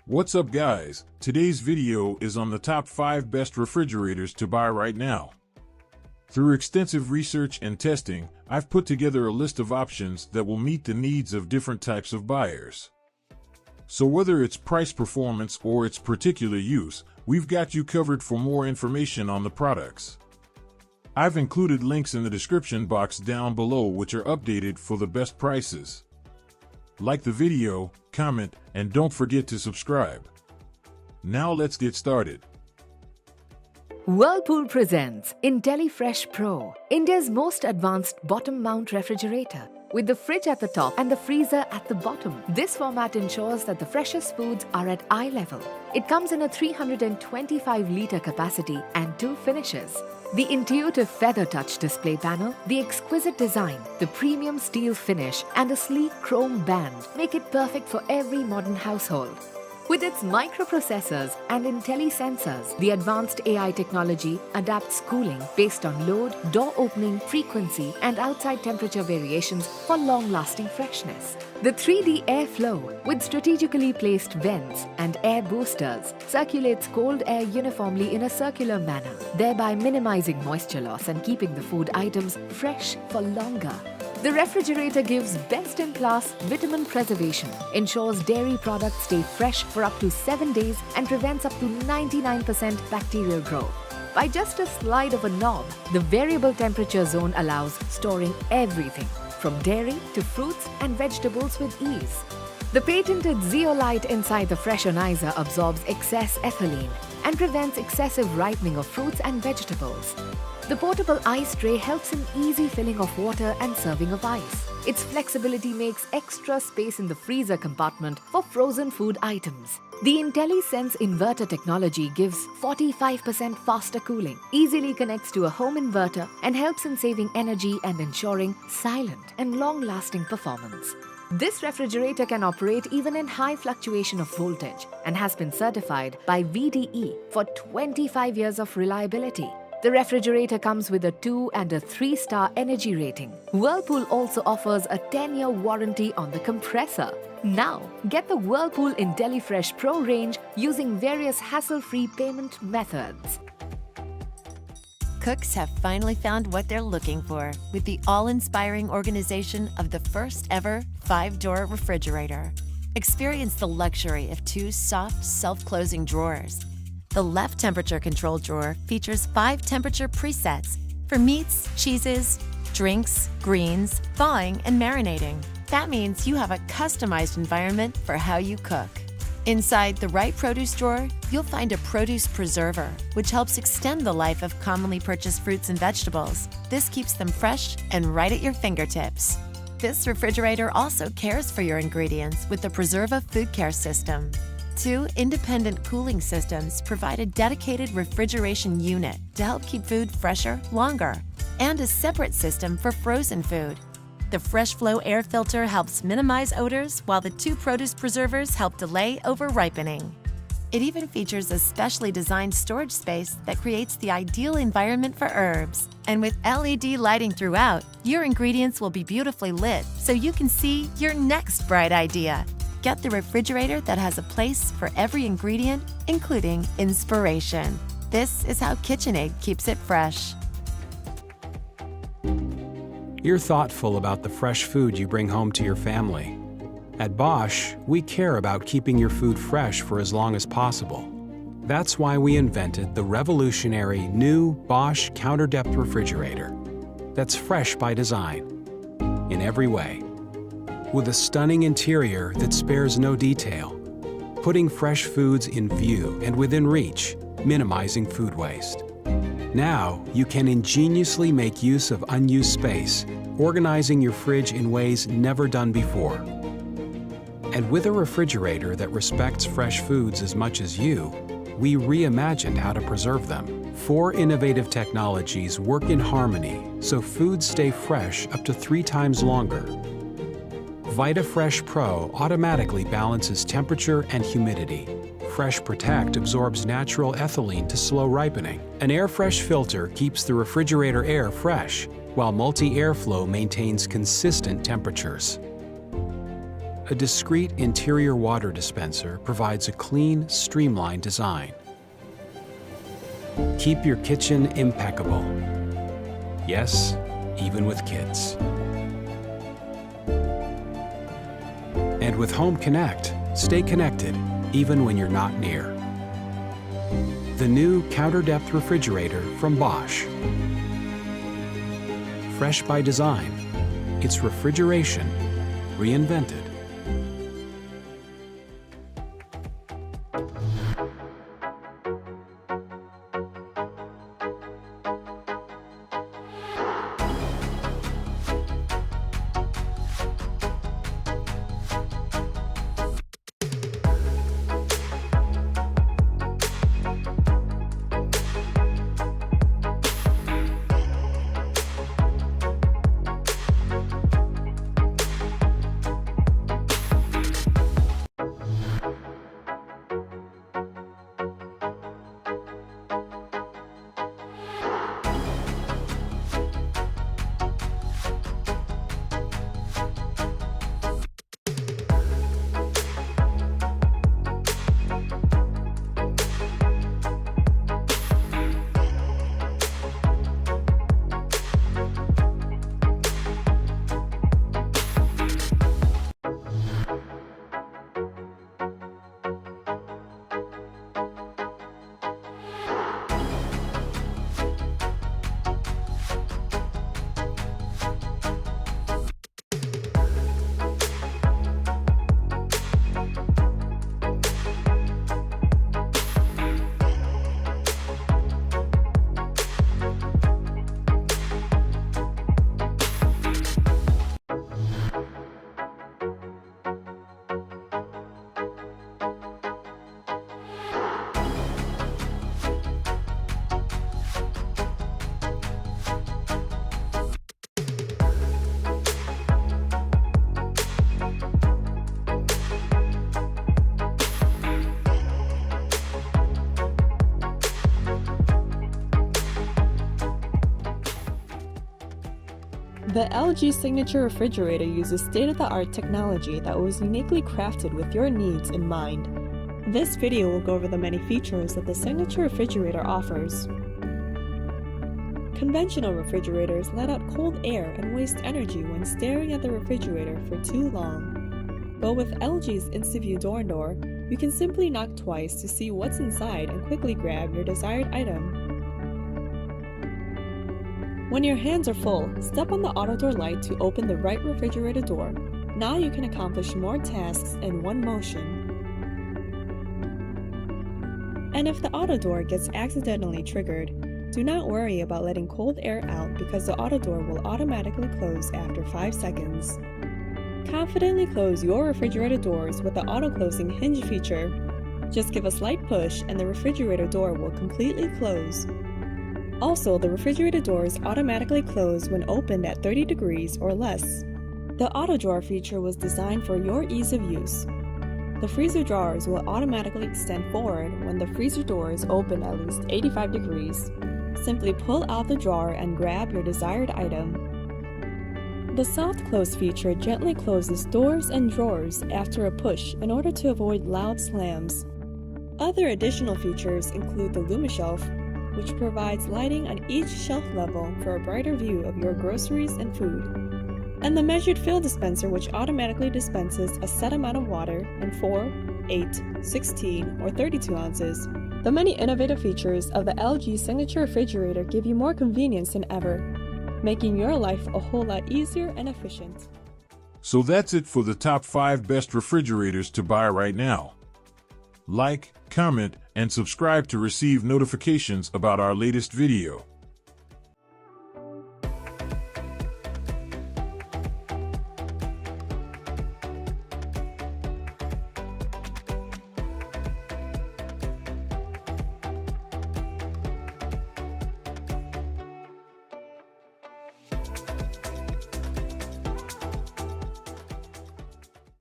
What's up guys? Today's video is on the top 5 best refrigerators to buy right now. Through extensive research and testing, I've put together a list of options that will meet the needs of different types of buyers. So whether it's price performance or its particular use, we've got you covered. For more information on the products, I've included links in the description box down below which are updated for the best prices. Like the video, comment, and don't forget to subscribe. Now let's get started. Whirlpool presents IntelliFresh Pro, India's most advanced bottom-mount refrigerator. With the fridge at the top and the freezer at the bottom, this format ensures that the freshest foods are at eye level. It comes in a 325-liter capacity and 2 finishes. The intuitive feather touch display panel, the exquisite design, the premium steel finish, and a sleek chrome band make it perfect for every modern household. With its microprocessors and IntelliSensors, the advanced AI technology adapts cooling based on load, door opening, frequency, and outside temperature variations for long-lasting freshness. The 3D airflow, with strategically placed vents and air boosters, circulates cold air uniformly in a circular manner, thereby minimizing moisture loss and keeping the food items fresh for longer. The refrigerator gives best-in-class vitamin preservation, ensures dairy products stay fresh for up to 7 days, and prevents up to 99% bacterial growth. By just a slide of a knob, the variable temperature zone allows storing everything, from dairy to fruits and vegetables with ease. The patented zeolite inside the freshonizer absorbs excess ethylene and prevents excessive ripening of fruits and vegetables. The portable ice tray helps in easy filling of water and serving of ice. Its flexibility makes extra space in the freezer compartment for frozen food items. The IntelliSense inverter technology gives 45% faster cooling, easily connects to a home inverter, and helps in saving energy and ensuring silent and long-lasting performance. This refrigerator can operate even in high fluctuation of voltage and has been certified by VDE for 25 years of reliability. The refrigerator comes with a 2- and 3-star energy rating. Whirlpool also offers a 10-year warranty on the compressor. Now, get the Whirlpool IntelliFresh Pro range using various hassle-free payment methods. Cooks have finally found what they're looking for with the all-inspiring organization of the first ever 5-door refrigerator. Experience the luxury of 2 soft, self-closing drawers. The left temperature control drawer features 5 temperature presets for meats, cheeses, drinks, greens, thawing, and marinating. That means you have a customized environment for how you cook. Inside the right produce drawer, you'll find a produce preserver, which helps extend the life of commonly purchased fruits and vegetables. This keeps them fresh and right at your fingertips. This refrigerator also cares for your ingredients with the Preserva Food Care System. 2 independent cooling systems provide a dedicated refrigeration unit to help keep food fresher longer, and a separate system for frozen food. The Fresh Flow air filter helps minimize odors, while the 2 produce preservers help delay over-ripening. It even features a specially designed storage space that creates the ideal environment for herbs. And with LED lighting throughout, your ingredients will be beautifully lit so you can see your next bright idea. Get the refrigerator that has a place for every ingredient, including inspiration. This is how KitchenAid keeps it fresh. You're thoughtful about the fresh food you bring home to your family. At Bosch, we care about keeping your food fresh for as long as possible. That's why we invented the revolutionary new Bosch Counter Depth Refrigerator that's fresh by design, in every way. With a stunning interior that spares no detail, putting fresh foods in view and within reach, minimizing food waste. Now, you can ingeniously make use of unused space, organizing your fridge in ways never done before. And with a refrigerator that respects fresh foods as much as you, we reimagined how to preserve them. 4 innovative technologies work in harmony so foods stay fresh up to 3 times longer. VitaFresh Pro automatically balances temperature and humidity. Fresh Protect absorbs natural ethylene to slow ripening. An AirFresh filter keeps the refrigerator air fresh, while multi-airflow maintains consistent temperatures. A discreet interior water dispenser provides a clean, streamlined design. Keep your kitchen impeccable. Yes, even with kids. And with Home Connect, stay connected even when you're not near. The new counter-depth refrigerator from Bosch. Fresh by design, it's refrigeration reinvented. The LG Signature Refrigerator uses state-of-the-art technology that was uniquely crafted with your needs in mind. This video will go over the many features that the Signature Refrigerator offers. Conventional refrigerators let out cold air and waste energy when staring at the refrigerator for too long. But with LG's InstaView door, you can simply knock twice to see what's inside and quickly grab your desired item. When your hands are full, step on the auto door light to open the right refrigerator door. Now you can accomplish more tasks in one motion. And if the auto door gets accidentally triggered, do not worry about letting cold air out because the auto door will automatically close after 5 seconds. Confidently close your refrigerator doors with the auto closing hinge feature. Just give a slight push and the refrigerator door will completely close. Also, the refrigerator doors automatically close when opened at 30 degrees or less. The auto drawer feature was designed for your ease of use. The freezer drawers will automatically extend forward when the freezer doors open at least 85 degrees. Simply pull out the drawer and grab your desired item. The soft close feature gently closes doors and drawers after a push in order to avoid loud slams. Other additional features include the LumiShelf, which provides lighting on each shelf level for a brighter view of your groceries and food, and the measured fill dispenser, which automatically dispenses a set amount of water in 4, 8, 16, or 32 ounces. The many innovative features of the LG Signature Refrigerator give you more convenience than ever, making your life a whole lot easier and efficient. So that's it for the top 5 best refrigerators to buy right now. Like, comment, and subscribe to receive notifications about our latest video.